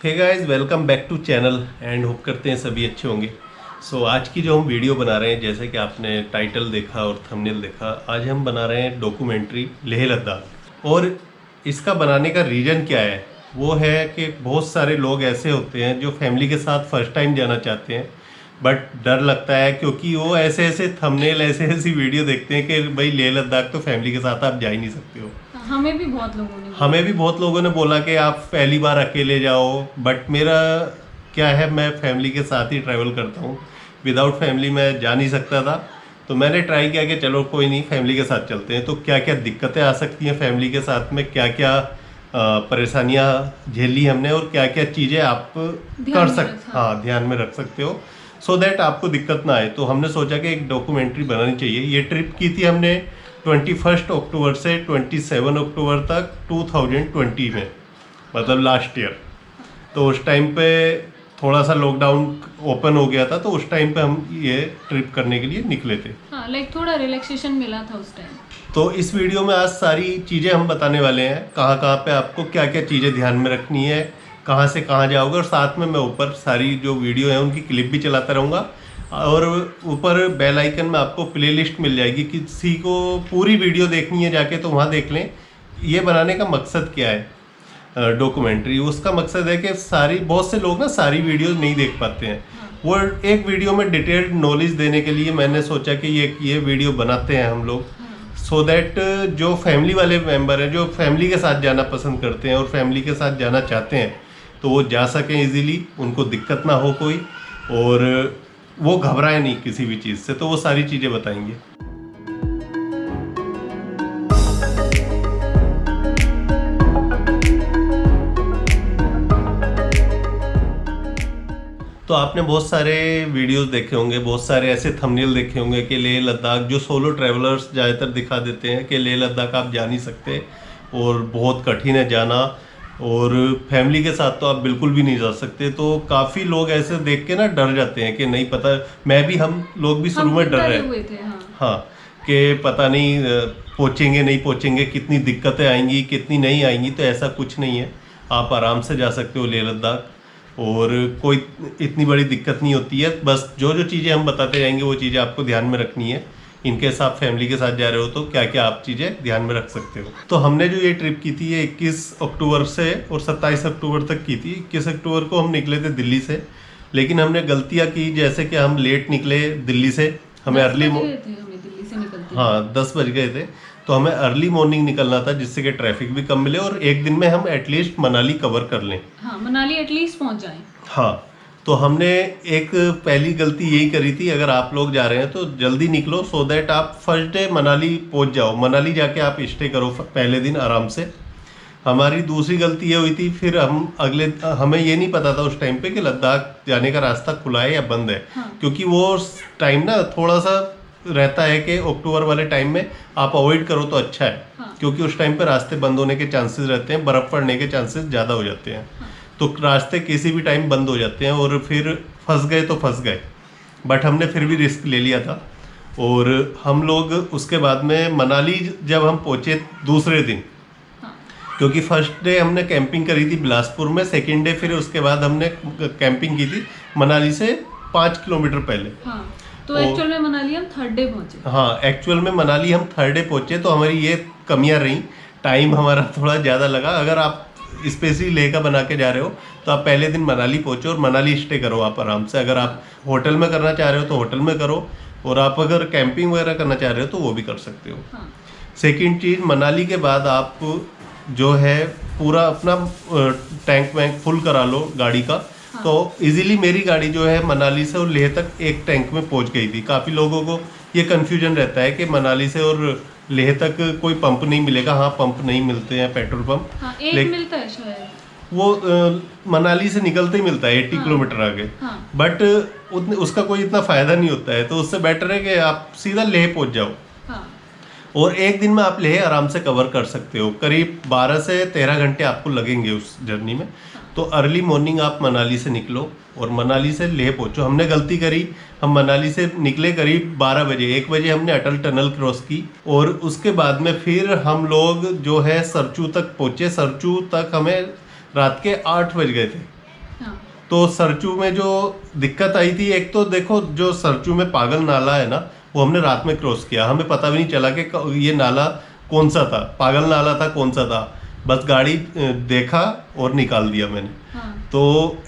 Hey guys, welcome back to channel and hope करते हैं सभी अच्छे होंगे। आज की जो हम वीडियो बना रहे हैं, जैसे कि आपने टाइटल देखा और थंबनेल देखा, आज हम बना रहे हैं डॉक्यूमेंट्री लेह लद्दाख। और इसका बनाने का रीज़न क्या है, वो है कि बहुत सारे लोग ऐसे होते हैं जो फैमिली के साथ फर्स्ट टाइम जाना चाहते हैं, बट डर लगता है क्योंकि वो ऐसे ऐसे थंबनेल ऐसे ऐसी वीडियो देखते हैं कि भाई लेह लद्दाख तो फैमिली के साथ आप जा ही नहीं सकते हो। हमें भी बहुत लोगों ने बोला कि आप पहली बार अकेले जाओ, बट मेरा क्या है, मैं फैमिली के साथ ही ट्रैवल करता हूँ। विदाउट फैमिली मैं जा नहीं सकता था, तो मैंने ट्राई किया कि चलो कोई नहीं, फैमिली के साथ चलते हैं। तो क्या क्या दिक्कतें आ सकती हैं फैमिली के साथ में, क्या क्या परेशानियाँ झेली हमने, और क्या क्या चीज़ें आप कर सकते, हाँ, ध्यान में रख सकते हो, सो दैट आपको दिक्कत ना आए। तो हमने सोचा कि एक डॉक्यूमेंट्री बनानी चाहिए। ये ट्रिप की थी हमने 21 अक्टूबर से 27 अक्टूबर तक 2020 में, मतलब लास्ट ईयर। तो उस टाइम पे थोड़ा सा लॉकडाउन ओपन हो गया था, तो उस टाइम पे हम ये ट्रिप करने के लिए निकले थे। हाँ, लाइक थोड़ा रिलैक्सेशन मिला था उस टाइम। तो इस वीडियो में आज सारी चीज़ें हम बताने वाले हैं, कहाँ कहाँ पे आपको क्या क्या चीज़ें ध्यान में रखनी है, कहाँ से कहाँ जाओगे, और साथ में मैं ऊपर सारी जो वीडियो है उनकी क्लिप भी चलाता रहूँगा। और ऊपर बेल आइकन में आपको प्लेलिस्ट मिल जाएगी, किसी को पूरी वीडियो देखनी है जाके तो वहाँ देख लें। ये बनाने का मकसद क्या है डॉक्यूमेंट्री, उसका मकसद है कि बहुत से लोग ना सारी वीडियोस नहीं देख पाते हैं। वो एक वीडियो में डिटेल्ड नॉलेज देने के लिए मैंने सोचा कि ये वीडियो बनाते हैं हम लोग, सो दैट जो फैमिली वाले मेंबर हैं, जो फैमिली के साथ जाना पसंद करते हैं और फैमिली के साथ जाना चाहते हैं, तो वो जा सकें इजीली, उनको दिक्कत ना हो कोई, और वो घबराए नहीं किसी भी चीज़ से। तो वो सारी चीज़ें बताएंगे। तो आपने बहुत सारे वीडियोस देखे होंगे, बहुत सारे ऐसे थंबनेल देखे होंगे कि लेह लद्दाख, जो सोलो ट्रैवलर्स ज़्यादातर दिखा देते हैं कि लेह लद्दाख आप जा नहीं सकते और बहुत कठिन है जाना, और फैमिली के साथ तो आप बिल्कुल भी नहीं जा सकते। तो काफ़ी लोग ऐसे देख के ना डर जाते हैं कि नहीं पता, हम लोग भी शुरू में डर रहे थे। हाँ, कि पता नहीं पहुँचेंगे नहीं पहुँचेंगे, कितनी दिक्कतें आएंगी कितनी नहीं आएंगी। तो ऐसा कुछ नहीं है, आप आराम से जा सकते हो लेह लद्दाख, और कोई इतनी बड़ी दिक्कत नहीं होती है। बस जो जो चीज़ें हम बताते जाएंगे वो चीज़ें आपको ध्यान में रखनी है। इनकेस आप फैमिली के साथ जा रहे हो तो क्या क्या आप चीज़ें ध्यान में रख सकते हो। तो हमने जो ये ट्रिप की थी ये 21 अक्टूबर से और 27 अक्टूबर तक की थी। 21 अक्टूबर को हम निकले थे दिल्ली से, लेकिन हमने गलतियाँ की, जैसे कि हम लेट निकले दिल्ली से। हमें हाँ 10 बज गए थे, तो हमें अर्ली मॉर्निंग निकलना था, जिससे कि ट्रैफिक भी कम मिले और एक दिन में हम एटलीस्ट मनाली कवर कर लें। हाँ, मनाली एटलीस्ट पहुंच जाएं। हाँ, तो हमने एक पहली गलती यही करी थी, अगर आप लोग जा रहे हैं तो जल्दी निकलो, सो दैट आप फर्स्ट डे मनाली पहुंच जाओ। मनाली जाके आप स्टे करो पहले दिन आराम से। हमारी दूसरी गलती ये हुई थी, फिर हमें ये नहीं पता था उस टाइम पे कि लद्दाख जाने का रास्ता खुला है या बंद है। हाँ। क्योंकि वो टाइम ना थोड़ा सा रहता है कि अक्टूबर वाले टाइम में आप अवॉइड करो तो अच्छा है। हाँ। क्योंकि उस टाइम पे रास्ते बंद होने के चांसेस रहते हैं, बर्फ़ पड़ने के चांसेस ज़्यादा हो जाते हैं। हाँ। तो रास्ते किसी भी टाइम बंद हो जाते हैं, और फिर फंस गए तो फंस गए। बट हमने फिर भी रिस्क ले लिया था, और हम लोग उसके बाद में मनाली जब हम पहुँचे दूसरे दिन, क्योंकि फर्स्ट डे हमने कैंपिंग करी थी बिलासपुर में, सेकेंड डे फिर उसके बाद हमने कैंपिंग की थी मनाली से 5 किलोमीटर पहले। हाँ, तो एक्चुअल में मनाली हम थर्ड डे पहुंचे। हाँ, एक्चुअल में मनाली हम थर्ड डे पहुंचे, तो हमारी ये कमियां रही, टाइम हमारा थोड़ा ज़्यादा लगा। अगर आप स्पेशली लेह का बना के जा रहे हो तो आप पहले दिन मनाली पहुंचो और मनाली स्टे करो आप आराम से। अगर आप होटल में करना चाह रहे हो तो होटल में करो, और आप अगर कैंपिंग वगैरह करना चाह रहे हो तो वो भी कर सकते हो। हाँ। सेकेंड चीज़, मनाली के बाद आप जो है पूरा अपना टैंक वैंक फुल करा लो गाड़ी का। हाँ। तो इजीली मेरी गाड़ी जो है मनाली से और लेह तक एक टैंक में पहुंच गई थी। काफ़ी लोगों को ये कन्फ्यूजन रहता है कि मनाली से और लेह तक कोई पंप नहीं मिलेगा। हाँ, पंप नहीं मिलते हैं, पेट्रोल पंप। हाँ, एक मिलता है शायद, वो मनाली से निकलते ही मिलता है 80 किलोमीटर आगे। हाँ। बट उसका कोई इतना फ़ायदा नहीं होता है, तो उससे बेटर है कि आप सीधा लेह पहुंच जाओ। हाँ। और एक दिन में आप लेह आराम से कवर कर सकते हो। करीब 12 से 13 घंटे आपको लगेंगे उस जर्नी में। तो अर्ली मॉर्निंग आप मनाली से निकलो और मनाली से लेह पहुँचो। हमने गलती करी, हम मनाली से निकले करीब 12 बजे, 1 बजे हमने अटल टनल क्रॉस की, और उसके बाद में फिर हम लोग जो है सरचू तक पहुँचे। सरचू तक हमें रात के 8 बज गए थे। हाँ तो सरचू में जो दिक्कत आई थी, एक तो देखो जो सरचू में पागल नाला है ना, वो हमने रात में क्रॉस किया, हमें पता भी नहीं चला कि ये नाला कौन सा था, पागल नाला था कौन सा था, बस गाड़ी देखा और निकाल दिया मैंने। हाँ तो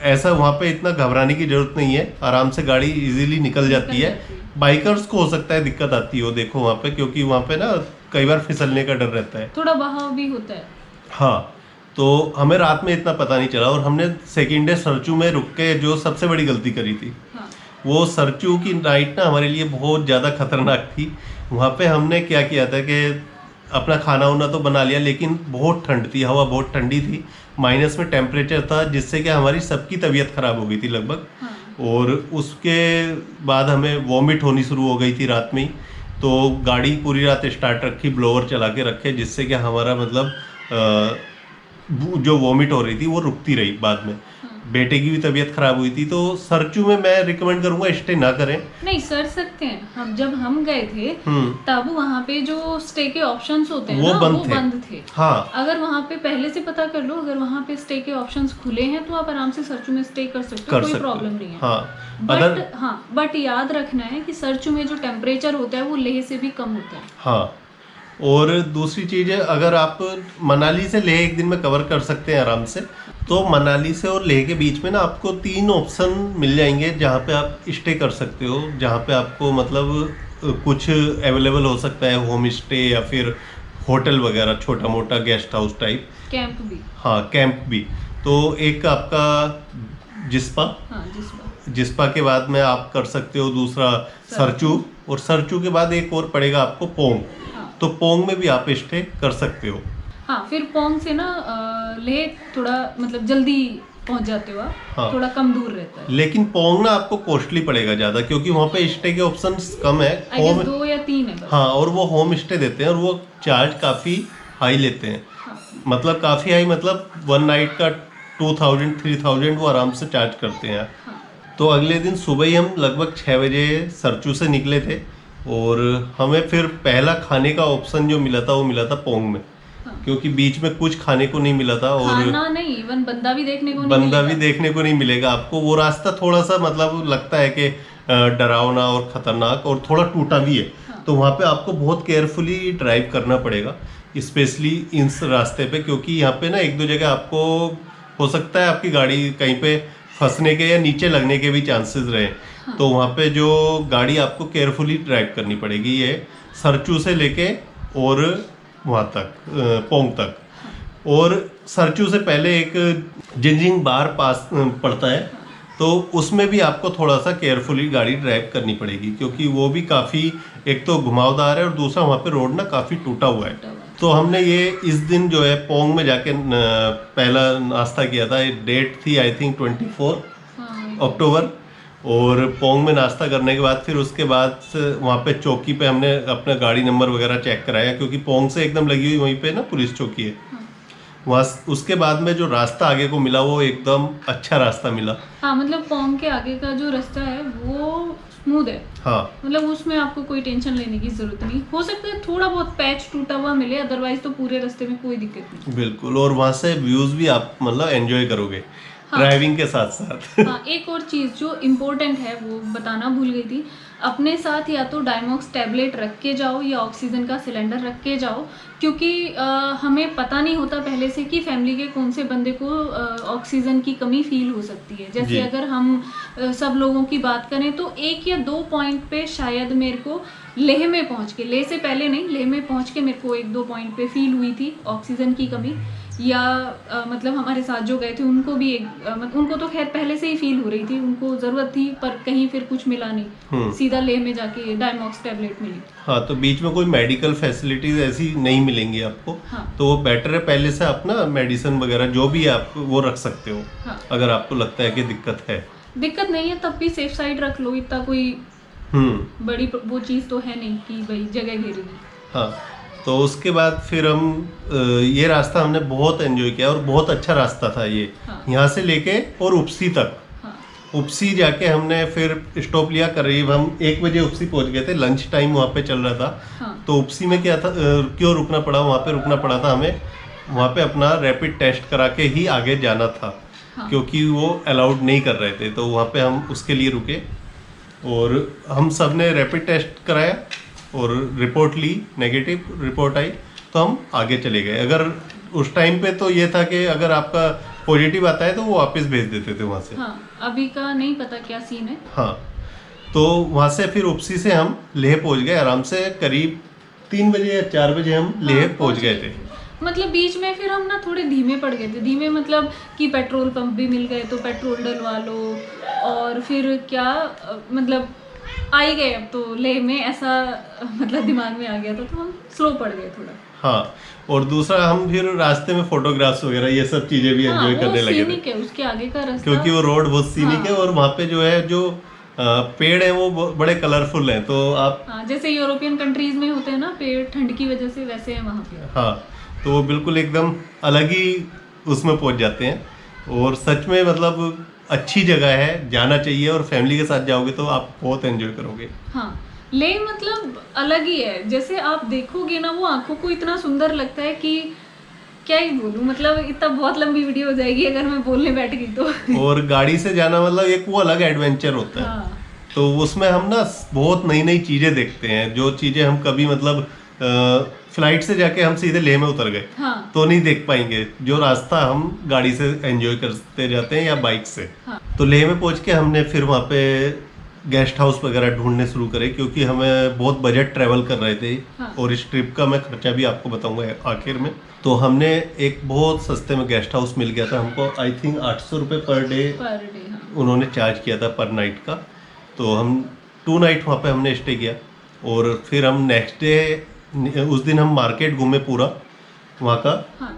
ऐसा वहाँ पे इतना घबराने की जरूरत नहीं है, आराम से गाड़ी इजीली निकल जाती है। बाइकर्स को हो सकता है दिक्कत आती हो देखो वहाँ पे, क्योंकि वहाँ पे ना कई बार फिसलने का डर रहता है। थोड़ा बहाव भी होता है। हाँ, तो हमें रात में इतना पता नहीं चला, और हमने सेकेंड डे सरचू में रुक के जो सबसे बड़ी गलती करी थी, हाँ वो सरचू की नाइट ना हमारे लिए बहुत ज़्यादा खतरनाक थी। वहाँ पे हमने क्या किया था कि अपना खाना वाना तो बना लिया, लेकिन बहुत ठंड थी, हवा बहुत ठंडी थी, माइनस में टेम्परेचर था, जिससे कि हमारी सबकी तबीयत ख़राब हो गई थी लगभग। हाँ और उसके बाद हमें वॉमिट होनी शुरू हो गई थी रात में ही। तो गाड़ी पूरी रात स्टार्ट रखी, ब्लोअर चला के रखे, जिससे कि हमारा मतलब जो वॉमिट हो रही थी वो रुकती रही बाद में। बेटे की भी तबीयत खराब हुई थी। तो सरचू में मैं रिकमेंड करूंगा स्टे ना करें। नहीं कर सकते हैं हम, जब हम गए थे तब वहाँ पे जो स्टे के ऑप्शंस होते हैं वो ना बंद थे। बंद थे। हाँ, अगर वहाँ पे पहले से पता कर लो, अगर वहाँ पे स्टे के ऑप्शंस खुले हैं तो आप आराम से सरचू में स्टे कर सकते हो, कर कोई सकते हो। प्रॉब्लम नहीं है। हाँ, अगर बट याद रखना है कि सरचू में जो टेम्परेचर होता है वो लेह से भी कम होता है। हाँ, और दूसरी चीज़ है, अगर आप मनाली से लेह एक दिन में कवर कर सकते हैं आराम से, तो मनाली से और लेह के बीच में ना आपको 3 ऑप्शन मिल जाएंगे जहाँ पे आप स्टे कर सकते हो, जहाँ पे आपको मतलब कुछ अवेलेबल हो सकता है, होम स्टे या फिर होटल वगैरह, छोटा मोटा गेस्ट हाउस टाइप। कैंप भी। हाँ, कैंप भी। तो एक आपका जिस्पा, हाँ जिस जिस्पा के बाद में आप कर सकते हो दूसरा सरचू, और सरचू के बाद एक और पड़ेगा आपको पोंग। हाँ तो पोंग में भी आप स्टे कर सकते हो। हाँ, फिर पोंग से ना लेह थोड़ा मतलब जल्दी पहुंच जाते हो आप। हाँ। थोड़ा कम दूर रहता है। लेकिन पोंग ना आपको कॉस्टली पड़ेगा ज़्यादा, क्योंकि वहाँ पे स्टे के ऑप्शंस कम है। आई गेस 2 या 3 है बस। हाँ, और वो होम स्टे देते हैं, और वो चार्ज काफ़ी हाई लेते हैं। हाँ मतलब काफ़ी हाई, मतलब 1 नाइट का 2000 3000 वो आराम से चार्ज करते हैं। हाँ तो अगले दिन सुबह ही हम लगभग 6 बजे सरचू से निकले थे, और हमें फिर पहला खाने का ऑप्शन जो मिला था वो मिला था पोंग में, हाँ। क्योंकि बीच में कुछ खाने को नहीं मिला था, और खाना नहीं, इवन बंदा भी देखने को नहीं बंदा मिलेगा। भी देखने को नहीं मिलेगा आपको। वो रास्ता थोड़ा सा मतलब लगता है कि डरावना और खतरनाक, और थोड़ा टूटा भी है। हाँ। तो वहाँ पे आपको बहुत केयरफुली ड्राइव करना पड़ेगा, स्पेशली इस रास्ते पे, क्योंकि यहाँ पे ना 1-2 जगह आपको हो सकता है आपकी गाड़ी कहीं पे फंसने के या नीचे लगने के भी चांसेस रहे। हाँ। तो वहाँ पे जो गाड़ी आपको केयरफुली ड्राइव करनी पड़ेगी, ये सरचू से लेके और वहाँ तक पोंग तक। और सरचू से पहले एक जिंजिंग बार पास पड़ता है, तो उसमें भी आपको थोड़ा सा केयरफुली गाड़ी ड्राइव करनी पड़ेगी, क्योंकि वो भी काफ़ी, एक तो घुमावदार है और दूसरा वहाँ पे रोड ना काफ़ी टूटा हुआ है। तो हमने ये इस दिन जो है पोंग में जाके पहला नाश्ता किया था। डेट थी आई थिंक 24 हाँ, अक्टूबर। और पोंग में नाश्ता करने के बाद फिर उसके बाद वहाँ पे चौकी पे हमने अपना गाड़ी नंबर वगैरह चेक कराया, क्योंकि पोंग से एकदम लगी हुई वहीं पे ना पुलिस चौकी है हाँ। वहाँ। उसके बाद में जो रास्ता आगे को मिला वो एकदम अच्छा रास्ता मिला। हाँ मतलब पोंग के आगे का जो रास्ता है वो स्मूथ है। हाँ, मतलब उसमें आपको कोई टेंशन लेने की जरूरत नहीं। हो सकता है थोड़ा बहुत पैच टूटा हुआ मिले, अदरवाइज तो पूरे रास्ते में कोई दिक्कत नहीं। बिल्कुल। और वहाँ से व्यूज भी आप मतलब एंजॉय करोगे हाँ। ड्राइविंग के साथ साथ। हाँ, एक और चीज़ जो इम्पोर्टेंट है वो बताना भूल गई थी, अपने साथ या तो डायमॉक्स टैबलेट रख के जाओ या ऑक्सीजन का सिलेंडर रख के जाओ, क्योंकि हमें पता नहीं होता पहले से कि फैमिली के कौन से बंदे को ऑक्सीजन की कमी फील हो सकती है। जी। जैसे अगर हम सब लोगों की बात करें तो 1 या 2 पॉइंट पे शायद मेरे को लेह में पहुंच के, लेह से पहले नहीं, लेह में पहुंच के मेरे को 1-2 पॉइंट पे फील हुई थी ऑक्सीजन की कमी। या मतलब हमारे साथ जो गए थे उनको भी उनको तो खैर पहले से ही फील हो रही थी, उनको ज़रूरत थी, पर कहीं फिर कुछ मिला नहीं, सीधा लेह में जाके डायमॉक्स टैबलेट मिली। हाँ, तो बीच में कोई मेडिकल फैसिलिटीज ऐसी नहीं मिलेंगी आपको। हाँ। तो वो बेटर है पहले से अपना मेडिसिन वगैरह जो भी है आप वो रख सकते हो। हाँ। अगर आपको लगता है कि दिक्कत है। दिक्कत नहीं है तब भी सेफ साइड रख लो, इतना कोई बड़ी वो चीज़ तो है नहीं कि भाई जगह घेरेगी। हाँ, तो उसके बाद फिर हम ये रास्ता हमने बहुत एंजॉय किया, और बहुत अच्छा रास्ता था ये। हाँ। यहाँ से लेके और उपसी तक। हाँ उपसी जाके हमने फिर स्टॉप लिया, करीब हम 1 बजे उपसी पहुंच गए थे, लंच टाइम वहाँ पे चल रहा था। हाँ तो उपसी में क्या था, क्यों रुकना पड़ा वहाँ पे? रुकना पड़ा था हमें, वहाँ पे अपना रैपिड टेस्ट करा के ही आगे जाना था। हाँ। क्योंकि वो अलाउड नहीं कर रहे थे, तो वहाँ पे हम उसके लिए रुके और हम सब ने रैपिड टेस्ट कराया और रिपोर्ट ली, नेगेटिव रिपोर्ट आई तो हम आगे चले गए। अगर उस टाइम पे तो ये था कि अगर आपका पॉजिटिव आता है तो वो वापस भेज देते थे वहाँ से। हाँ, अभी का नहीं पता क्या सीन है। हाँ, तो वहाँ से फिर उपसी से हम लेह पहुँच गए आराम से, करीब 3 बजे या 4 बजे हम लेह हाँ, पहुँच गए थे। मतलब बीच में फिर हम ना थोड़े धीमे पड़ गए थे। धीमे मतलब कि पेट्रोल पंप भी मिल गए तो पेट्रोल डलवा लो, और फिर क्या मतलब आ ही गए अब तो लेह में, ऐसा मतलब दिमाग में आ गया था, तो हम स्लो पड़ गए थोड़ा। हाँ, और दूसरा हम फिर रास्ते में फोटोग्राफ्स वगैरह ये सब चीजें भी एंजॉय करने लगे थे, सीनिक है उसके आगे का रास्ता, क्योंकि वो रोड बहुत सीनिक है और वहाँ पे जो है जो पेड़ है वो बड़े कलरफुल हैं, तो आप हाँ, जैसे यूरोपियन कंट्रीज में होते हैं ना पेड़ ठंड की वजह से, वैसे है वहाँ पे। हाँ, तो वो बिल्कुल एकदम अलग ही उसमें पहुँच जाते हैं और सच में मतलब अच्छी जगह है, जाना चाहिए और फैमिली के साथ जाओगे तो आप बहुत एंजॉय करोगे। हाँ, लेह मतलब अलग ही है, जैसे आप देखोगे ना वो आंखों को इतना सुंदर लगता है कि क्या ही बोलूं, मतलब इतना बहुत लंबी वीडियो हो जाएगी अगर मैं बोलने बैठ गई तो। और गाड़ी से जाना मतलब एक वो अलग एडवेंचर होता है। हाँ, तो उसमें हम ना बहुत नई नई चीजें देखते हैं, जो चीजें हम कभी मतलब फ्लाइट से जाके हम सीधे लेह में उतर गए हाँ, तो नहीं देख पाएंगे, जो रास्ता हम गाड़ी से एंजॉय करते जाते हैं या बाइक से। हाँ, तो लेह में पहुंच के हमने फिर वहाँ पे गेस्ट हाउस वगैरह ढूंढने शुरू करे, क्योंकि हमें बहुत बजट ट्रैवल कर रहे थे। हाँ। और इस ट्रिप का मैं खर्चा भी आपको बताऊंगा आखिर में। तो हमने एक बहुत सस्ते में गेस्ट हाउस मिल गया था हमको, आई थिंक 800 रुपये पर डे हाँ। उन्होंने चार्ज किया था पर नाइट का। तो हम 2 नाइट वहाँ पे हमने स्टे किया और फिर हम नेक्स्ट डे उस दिन हम मार्केट घूमे पूरा वहाँ का। हाँ,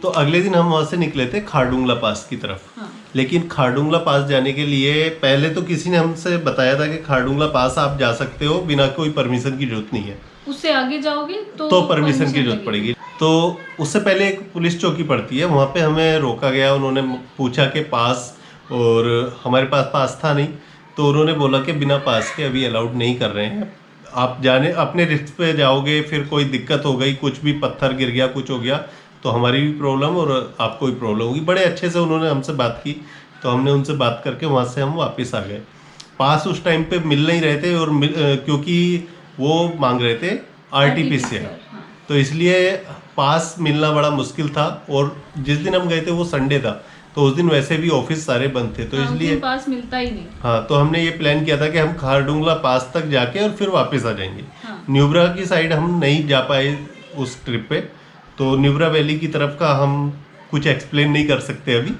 तो अगले दिन हम वहाँ से निकले थे खारडुंगला पास की तरफ। हाँ, लेकिन खारडुंगला पास जाने के लिए पहले तो किसी ने हमसे बताया था कि खारडुंगला पास आप जा सकते हो, बिना कोई परमिशन की जरूरत नहीं है, उससे आगे जाओगे तो परमिशन की जरूरत लगेगी। पड़ेगी। तो उससे पहले एक पुलिस चौकी पड़ती है, वहाँ पे हमें रोका गया। उन्होंने पूछा कि पास, और हमारे पास पास था नहीं, तो उन्होंने बोला कि बिना पास के अभी अलाउड नहीं कर रहे हैं, आप जाने अपने रिस्क पे जाओगे, फिर कोई दिक्कत हो गई, कुछ भी पत्थर गिर गया, कुछ हो गया तो हमारी भी प्रॉब्लम और आपको भी प्रॉब्लम होगी। बड़े अच्छे से उन्होंने हमसे बात की, तो हमने उनसे बात करके वहाँ से हम वापस आ गए। पास उस टाइम पे मिल नहीं रहे थे और क्योंकि वो मांग रहे थे RT-PCR, हाँ, तो इसलिए पास मिलना बड़ा मुश्किल था। और जिस दिन हम गए थे वो संडे था, तो उस दिन वैसे भी ऑफिस सारे बंद थे, तो हाँ, उस इसलिए दिन पास मिलता ही नहीं। हाँ, तो हमने ये प्लान किया था कि हम खारडुंगला पास तक जाके और फिर वापस आ जाएंगे। हाँ, न्यूब्रा की साइड हम नहीं जा पाए उस ट्रिप पे, तो न्यूब्रा वैली की तरफ का हम कुछ एक्सप्लेन नहीं कर सकते अभी।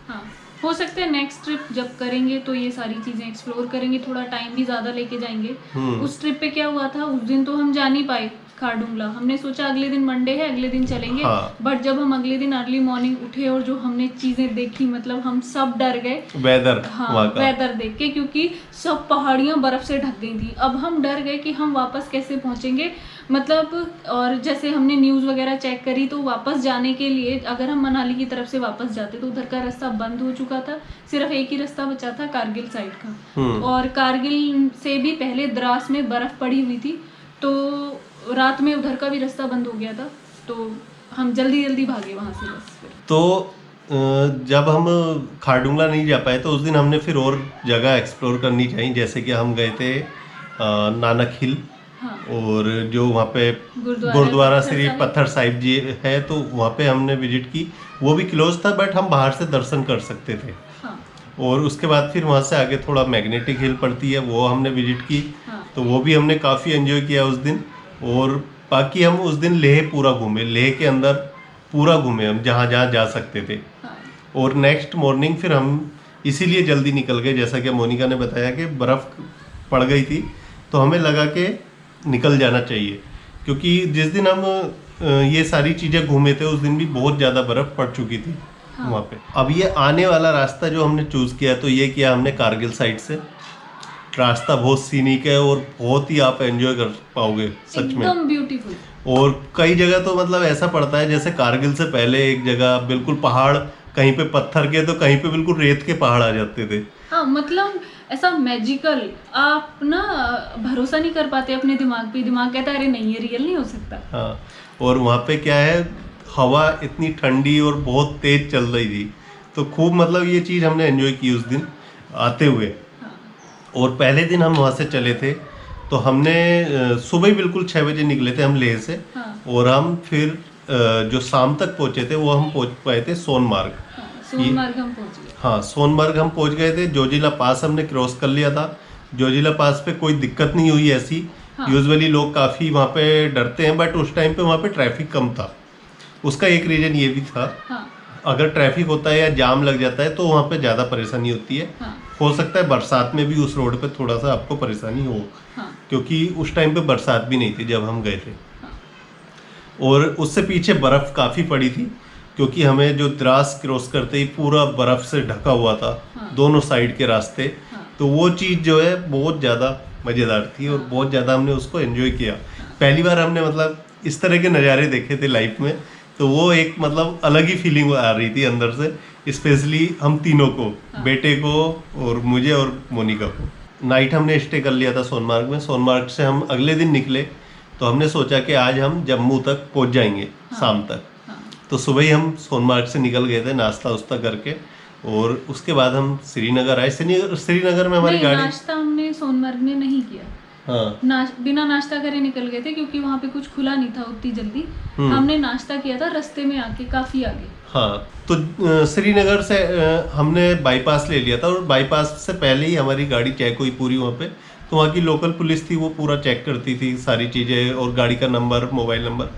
हाँ, हो सकता है नेक्स्ट ट्रिप जब करेंगे तो ये सारी चीजें एक्सप्लोर करेंगे, थोड़ा टाइम भी ज्यादा लेके जाएंगे। उस ट्रिप पे क्या हुआ था, उस दिन तो हम जा नहीं पाए खारडुंगला। हमने सोचा अगले दिन मंडे है, अगले दिन चलेंगे। हाँ। बट जब हम अगले दिन अर्ली मॉर्निंग उठे और जो हमने चीजें देखी, मतलब हम सब डर गए। वेदर हाँ, वहाँ का, वेदर देख के, क्योंकि सब पहाड़ियां बर्फ से ढक गई थी। अब हम डर गए कि हम वापस कैसे पहुंचेंगे, मतलब। और जैसे हमने न्यूज़ वगैरह चेक करी तो वापस जाने के लिए अगर हम मनाली की तरफ से वापस जाते तो उधर का रास्ता बंद हो चुका था, सिर्फ एक ही रास्ता बचा था कारगिल साइड का। और कारगिल से भी पहले द्रास में बर्फ पड़ी हुई थी, तो रात में उधर का भी रास्ता बंद हो गया था, तो हम जल्दी जल्दी भागे वहाँ से बस फिर। तो जब हम खारडुंगला नहीं जा पाए तो उस दिन हमने फिर और जगह एक्सप्लोर करनी चाहिए, जैसे कि हम गए थे नानक हिल। हाँ, और जो वहाँ पे गुरुद्वारा श्री पत्थर साहिब जी है, तो वहाँ पे हमने विजिट की। वो भी क्लोज था बट हम बाहर से दर्शन कर सकते थे। हाँ, और उसके बाद फिर वहाँ से आगे थोड़ा मैग्नेटिक हिल पड़ती है, वो हमने विजिट की। हाँ, तो वो भी हमने काफ़ी एंजॉय किया उस दिन। और बाकी हम उस दिन लेह पूरा घूमे, लेह के अंदर पूरा घूमे हम, जहाँ जहाँ जा सकते थे। हाँ, और नेक्स्ट मॉर्निंग फिर हम इसीलिए जल्दी निकल गए, जैसा कि मोनिका ने बताया कि बर्फ़ पड़ गई थी, तो हमें लगा कि निकल जाना चाहिए, क्योंकि जिस दिन हम ये सारी चीज़ें घूमे थे उस दिन भी बहुत ज़्यादा बर्फ़ पड़ चुकी थी हाँ। वहाँ पे। अब ये आने वाला रास्ता जो हमने चूज़ किया, तो ये किया हमने कारगिल साइड से, रास्ता बहुत सीनिक है और बहुत ही आप एंजॉय कर पाओगे सच में। एकदम ब्यूटीफुल। और कई जगह तो मतलब ऐसा पड़ता है जैसे कारगिल से पहले एक जगह बिल्कुल पहाड़, कहीं पे पत्थर के तो कहीं पे बिल्कुल रेत के पहाड़ आ जाते थे। हाँ मतलब ऐसा मैजिकल, आप ना भरोसा नहीं कर पाते अपने दिमाग पे, दिमाग कहता है अरे नहीं ये रियल नहीं हो सकता। हाँ, और वहाँ पे क्या है, हवा इतनी ठंडी और बहुत तेज चल रही थी, तो खूब मतलब ये चीज़ हमने एंजॉय की उस दिन आते हुए। हाँ और पहले दिन हम वहाँ से चले थे तो हमने सुबह ही बिल्कुल 6 बजे निकले थे हम लेह से। हाँ और हम फिर जो शाम तक पहुँचे थे वो हम पहुँच पाए थे सोनमार्ग। हाँ, सोनमार्ग हम पहुंच गए। हाँ, सोनमार्ग हम पहुँच गए थे। जोजिला पास हमने क्रॉस कर लिया था। जोजिला पास पे कोई दिक्कत नहीं हुई ऐसी। हाँ। यूजुअली लोग काफ़ी वहाँ पे डरते हैं, बट उस टाइम पे वहाँ पे ट्रैफिक कम था। उसका एक रीज़न ये भी था, हाँ अगर ट्रैफिक होता है या जाम लग जाता है तो वहाँ पे ज़्यादा परेशानी होती है। हाँ हो सकता है बरसात में भी उस रोड पे थोड़ा सा आपको परेशानी हो, हाँ क्योंकि उस टाइम पे बरसात भी नहीं थी जब हम गए थे। हाँ और उससे पीछे बर्फ़ काफ़ी पड़ी थी, क्योंकि हमें जो द्रास क्रॉस करते ही पूरा बर्फ़ से ढका हुआ था। हाँ। दोनों साइड के रास्ते। हाँ। तो वो चीज़ जो है बहुत ज़्यादा मज़ेदार थी और बहुत ज़्यादा हमने उसको एंजॉय किया। पहली बार हमने मतलब इस तरह के नज़ारे देखे थे लाइफ में, तो वो एक मतलब अलग ही फीलिंग आ रही थी अंदर से, स्पेशली हम तीनों को, बेटे को और मुझे और मोनिका को। नाइट हमने स्टे कर लिया था सोनमार्ग में। सोनमार्ग से हम अगले दिन निकले तो हमने सोचा कि आज हम जम्मू तक पहुंच जाएंगे शाम तक। हाँ तो सुबह ही हम सोनमार्ग से निकल गए थे नाश्ता उस्ता करके, और उसके बाद हम श्रीनगर आए। श्रीनगर में हमारी नहीं, गाड़ी, नाश्ता हमने सोनमार्ग में नहीं किया। हाँ बिना नाश्ता करे निकल गए थे क्योंकि वहाँ पे कुछ खुला नहीं था उतनी जल्दी। हमने नाश्ता किया था रास्ते में आके, काफी आगे। हाँ, तो श्रीनगर से हमने बाईपास ले लिया था, और बाईपास से पहले ही हमारी गाड़ी चेक हुई पूरी वहाँ पे। तो वहाँ की लोकल पुलिस थी, वो पूरा चेक करती थी सारी चीज़ें, और गाड़ी का नंबर, मोबाइल नंबर,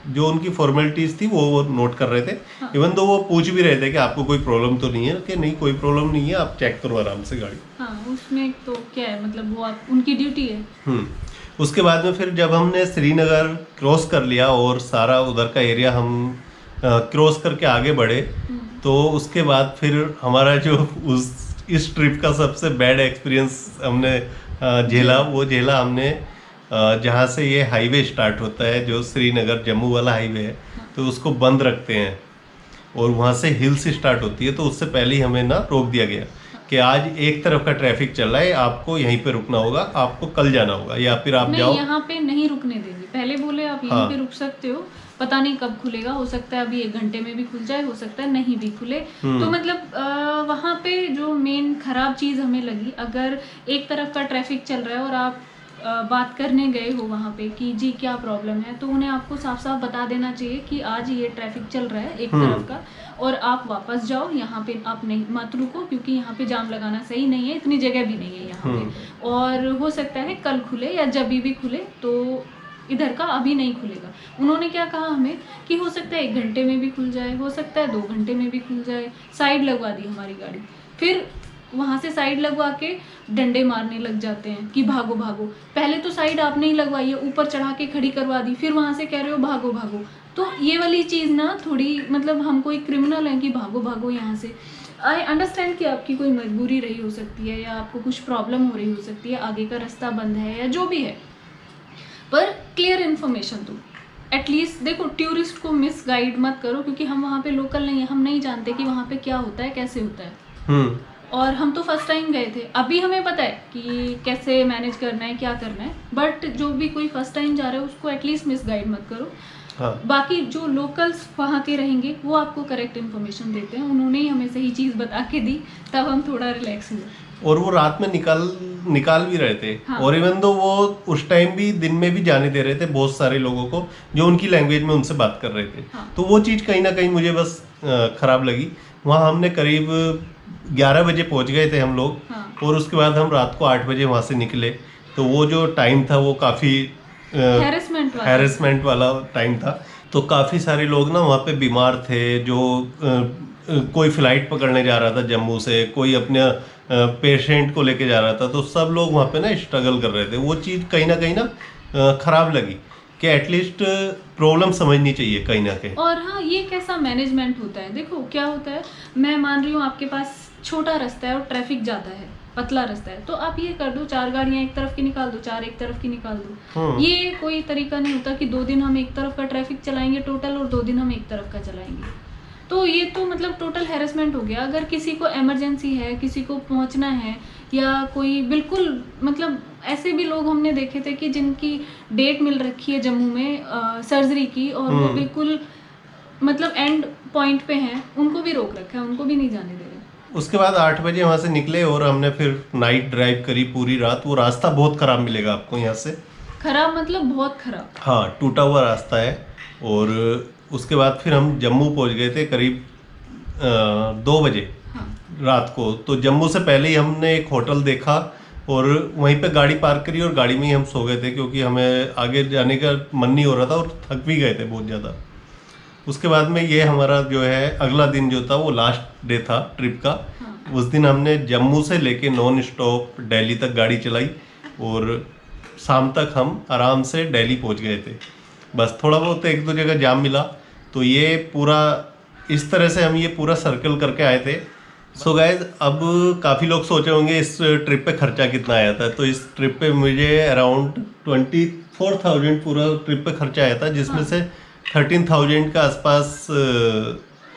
जो उनकी फॉर्मेलिटीज़ थी वो नोट कर रहे थे। इवन तो वो पूछ भी रहे थे कि आपको कोई प्रॉब्लम तो नहीं है, कि नहीं कोई प्रॉब्लम नहीं है, आप चेक करो आराम से गाड़ी। हाँ, उसमें तो क्या है, मतलब वो उनकी ड्यूटी है। उसके बाद में फिर जब हमने श्रीनगर क्रॉस कर लिया और सारा उधर का एरिया हम क्रॉस करके आगे बढ़े, तो उसके बाद फिर हमारा जो इस ट्रिप का सबसे बैड एक्सपीरियंस हमने झेला, वो झेला हमने जहाँ से ये हाईवे स्टार्ट होता है, जो श्रीनगर जम्मू वाला हाईवे है, तो उसको बंद रखते हैं और वहाँ से हिल्स स्टार्ट होती है। तो उससे पहले ही हमें ना रोक दिया गया कि आज एक तरफ का ट्रैफिक चल रहा है, आपको यहीं पे रुकना होगा, आपको कल जाना होगा, या फिर आप जाओ। नहीं, यहाँ पे नहीं रुकने देंगे। पहले बोले आप यहीं पे रुक सकते हो, पता नहीं कब खुलेगा, हो सकता है अभी 1 घंटे में भी खुल जाए, हो सकता है नहीं भी खुले। तो मतलब वहाँ पे जो मेन खराब चीज़ हमें लगी, अगर एक तरफ का ट्रैफिक चल रहा है और आप बात करने गए हो वहाँ पे कि जी क्या प्रॉब्लम है, तो उन्हें आपको साफ साफ बता देना चाहिए कि आज ये ट्रैफिक चल रहा है एक तरफ का, और आप वापस जाओ, यहाँ पे आप नहीं मत रुको, क्योंकि यहाँ पे जाम लगाना सही नहीं है, इतनी जगह भी नहीं है यहाँ पे, और हो सकता है कल खुले या जब भी खुले, तो इधर का अभी नहीं खुलेगा। उन्होंने क्या कहा हमें कि हो सकता है 1 घंटे में भी खुल जाए, हो सकता है 2 घंटे में भी खुल जाए। साइड लगवा दी हमारी गाड़ी, फिर वहाँ से साइड लगवा के डंडे मारने लग जाते हैं कि भागो भागो। पहले तो साइड आपने ही लगवाई है, ऊपर चढ़ा के खड़ी करवा दी, फिर वहाँ से कह रहे हो भागो भागो। तो ये वाली चीज़ ना थोड़ी, मतलब हम कोई क्रिमिनल हैं कि भागो भागो यहाँ से। आई अंडरस्टैंड कि आपकी कोई मजबूरी रही हो सकती है, या आपको कुछ प्रॉब्लम हो रही हो सकती है, आगे का रास्ता बंद है या जो भी है, पर क्लियर इन्फॉर्मेशन दो एटलीस्ट। देखो, टूरिस्ट को मिस गाइड मत करो, क्योंकि हम वहाँ पे लोकल नहीं है, हम नहीं जानते कि वहाँ पे क्या होता है, कैसे होता है। और हम तो फर्स्ट टाइम गए थे, अभी हमें पता है कि कैसे मैनेज करना है, क्या करना है, बट जो भी कोई फर्स्ट टाइम जा रहा है उसको एटलीस्ट मिस गाइड मत करो। हाँ। बाकी जो लोकल्स वहाँ के रहेंगे वो आपको करेक्ट इन्फॉर्मेशन देते हैं, उन्होंने ही हमें सही चीज़ बता के दी, तब हम थोड़ा रिलैक्स हुए। और वो रात में निकाल भी रहे थे। हाँ। और इवन तो वो उस टाइम भी दिन में भी जाने दे रहे थे बहुत सारे लोगों को जो उनकी लैंग्वेज में उनसे बात कर रहे थे। हाँ। तो वो चीज़ कहीं ना कहीं मुझे बस खराब लगी। वहाँ हमने करीब 11 बजे पहुँच गए थे हम लोग। हाँ। और उसके बाद हम रात को 8 बजे वहाँ से निकले, तो वो जो टाइम था वो काफ़ी हैरेसमेंट वाला टाइम था। तो काफ़ी सारे लोग ना वहाँ पे बीमार थे, जो कोई फ्लाइट पकड़ने जा रहा था जम्मू से, कोई अपने पेशेंट को लेके जा रहा था, तो सब लोग वहाँ पे ना स्ट्रगल कर रहे थे। वो चीज़ कहीं ना ख़राब लगी कि एटलीस्ट प्रॉब्लम समझनी चाहिए कहीं ना कहीं। और हाँ, ये कैसा मैनेजमेंट होता है। देखो क्या होता है, मैं मान रही हूँ आपके पास छोटा रास्ता है और ट्रैफिक ज़्यादा है, पतला रास्ता है, तो आप ये कर दो 4 गाड़ियां एक तरफ की निकाल दो, 4 एक तरफ की निकाल दो। ये कोई तरीका नहीं होता कि 2 दिन हम एक तरफ का ट्रैफिक चलाएंगे टोटल और 2 दिन हम एक तरफ का चलाएंगे। तो ये तो मतलब टोटल हैरेसमेंट हो गया। अगर किसी को इमरजेंसी है, किसी को पहुंचना है, या कोई बिल्कुल मतलब ऐसे भी लोग हमने देखे थे कि जिनकी डेट मिल रखी है जम्मू में सर्जरी की, और वो बिल्कुल मतलब एंड पॉइंट पे हैं, उनको भी रोक रखा है, उनको भी नहीं जाने दे रहे। उसके बाद 8 बजे वहाँ से निकले और हमने फिर नाइट ड्राइव करी पूरी रात। वो रास्ता बहुत ख़राब मिलेगा आपको यहाँ से, खराब मतलब बहुत खराब। हाँ, टूटा हुआ रास्ता है। और उसके बाद फिर हम जम्मू पहुँच गए थे करीब 2 बजे रात को। तो जम्मू से पहले ही हमने एक होटल देखा और वहीं पे गाड़ी पार्क करी और गाड़ी में ही हम सो गए थे, क्योंकि हमें आगे जाने का मन नहीं हो रहा था और थक भी गए थे बहुत ज़्यादा। उसके बाद में ये हमारा जो है अगला दिन जो था वो लास्ट डे था ट्रिप का। उस दिन हमने जम्मू से लेके नॉन स्टॉप दिल्ली तक गाड़ी चलाई और शाम तक हम आराम से दिल्ली पहुंच गए थे। बस थोड़ा बहुत 1-2 जगह जाम मिला। तो ये पूरा इस तरह से हम ये पूरा सर्कल करके आए थे। सो गाइज, अब काफ़ी लोग सोचे होंगे इस ट्रिप पे खर्चा कितना आया था। तो इस ट्रिप पे मुझे अराउंड 24,000 पूरा ट्रिप पे खर्चा आया था, जिसमें से 13,000 के आसपास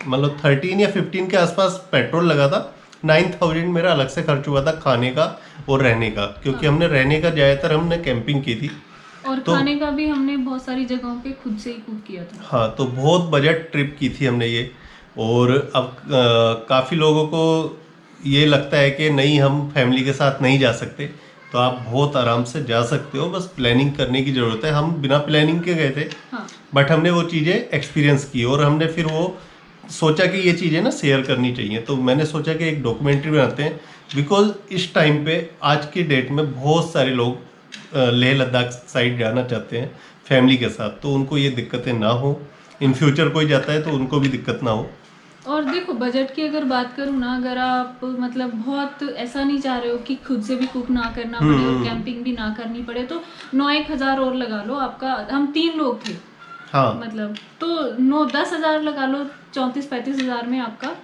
मतलब 13 या 15 के आसपास पेट्रोल लगा था। 9,000 मेरा अलग से खर्च हुआ था खाने का और रहने का, क्योंकि हमने रहने का ज़्यादातर हमने कैंपिंग की थी और तो खाने का भी हमने बहुत सारी जगहों पे खुद से ही कुक किया था। हाँ, तो बहुत बजट ट्रिप की थी हमने ये। और अब काफ़ी लोगों को ये लगता है कि नहीं, हम फैमिली के साथ नहीं जा सकते, तो आप बहुत आराम से जा सकते हो, बस प्लानिंग करने की ज़रूरत है। हम बिना प्लानिंग के गए थे, बट हमने वो चीज़ें एक्सपीरियंस की और हमने फिर वो सोचा कि ये चीज़ें ना शेयर करनी चाहिए। तो मैंने सोचा कि एक डॉक्यूमेंट्री बनाते हैं, बिकॉज इस टाइम पे आज की डेट में बहुत सारे लोग लेह लद्दाख साइड जाना चाहते हैं फैमिली के साथ, तो उनको ये दिक्कतें ना हो। इन फ्यूचर कोई जाता है तो उनको भी दिक्कत ना हो। और देखो, बजट की अगर बात करूँ ना, अगर आप मतलब बहुत ऐसा नहीं चाह रहे हो कि खुद से भी कुक ना करना पड़े और कैंपिंग भी ना करनी पड़े, तो 9-1 हज़ार और लगा लो आपका। हम 3 लोग थे, हाँ, मतलब तो 9-10 हज़ार लगा लो, 34-35 हज़ार में आपका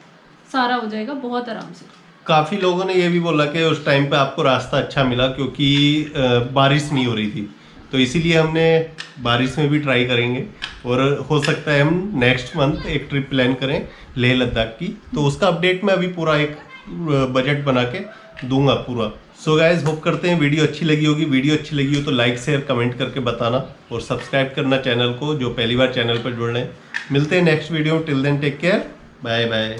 सारा हो जाएगा बहुत आराम से। काफ़ी लोगों ने ये भी बोला कि उस टाइम पे आपको रास्ता अच्छा मिला क्योंकि बारिश नहीं हो रही थी, तो इसीलिए हमने बारिश में भी ट्राई करेंगे और हो सकता है हम नेक्स्ट मंथ एक ट्रिप प्लान करें लेह लद्दाख की। तो उसका अपडेट मैं अभी पूरा एक बजट बना के दूंगा पूरा। सो गाइज, होप करते हैं वीडियो अच्छी लगी होगी। वीडियो अच्छी लगी हो तो लाइक शेयर कमेंट करके बताना और सब्सक्राइब करना चैनल को, जो पहली बार चैनल पर जुड़ रहे हैं। मिलते हैं नेक्स्ट वीडियो में। Till then take care, bye bye.